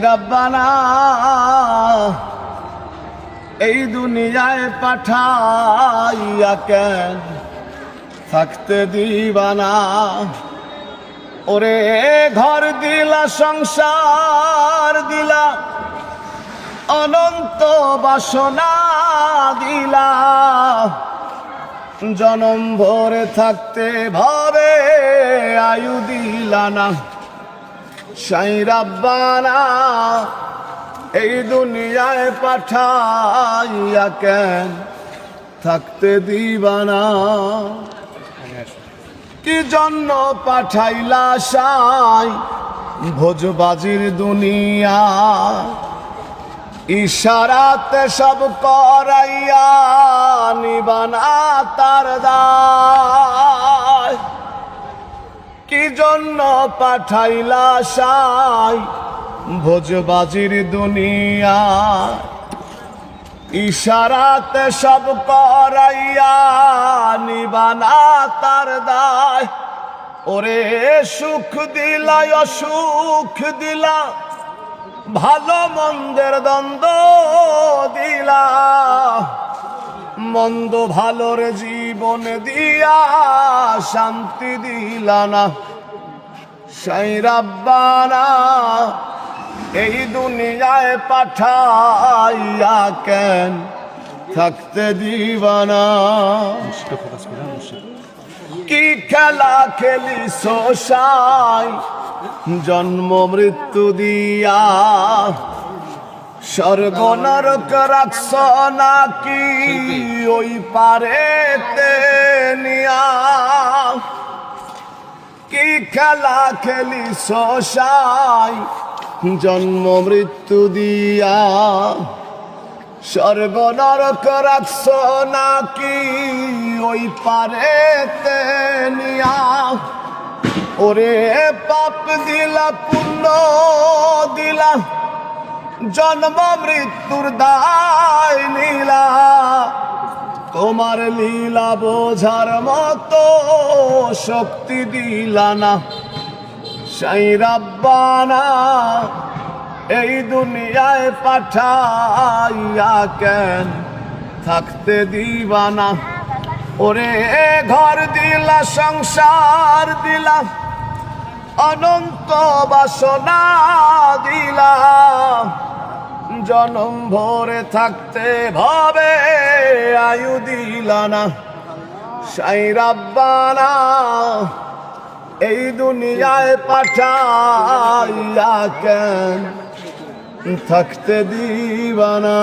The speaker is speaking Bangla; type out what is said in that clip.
রব্বানা এই দুনিয়ায় পাঠাইয়া কেন থাকতে দিবানা। ওরে ঘর দিলা, সংসার দিলা, অনন্ত বাসনা দিলা, জনম ভরে থাকতে ভাবে আয়ু দিলা না। সাই রব্বানা এই দুনিয়ায় পাঠাইয়া কেন থাকতে দিবানা। কি জন্য পাঠাইলা সাই ভোজবাজির দুনিয়া, ইশারাতে সব করাইয়া নিবানা তার দায়। কি জন্য পাঠাইলা সাই ভোজবাজির দুনিয়া, ইশারাতে সব করাইয়া নিবানা তার দায়। ওরে সুখ দিলা অসুখ দিলা, ভালো মন্দের দ্বন্দ্ব দিলা, মন্দ ভালোর জীবন দিয়া শান্তি দিলা না। সাই রব্বানা এই দুনিয়ায় পাঠাইয়া কেন থাকতে দিবানা। কি খেলা খেলিস সাই জন্ম মৃত্যু দিয়া, স্বর্গ নরক রাখছ নাকি ওই পারেতে নিয়া। কি খেলা খেলিস সাই জন্ম মৃত্যু দিয়া, স্বর্গ নরক রাখছ নাকি ওই পারেতে নিয়া। ওরে পাপ দিলা পুণ্য দিলা, জন্ম মৃত্যুর দায় নীলা, তোমার লীলা বোঝার মতো শক্তি দিলা না। সাই রব্বানা এই দুনিয়ায় পাঠাইয়া কেন থাকতে দিবানা। ওরে ঘর দিলা, সংসার দিলা, অনন্ত বাসনা দিলা, জনম ভরে থাকতে ভাবে আয়ু দিলা না। সাই রব্বানা এই দুনিয়ায় পাঠাইয়া কেন থাকতে দিবানা।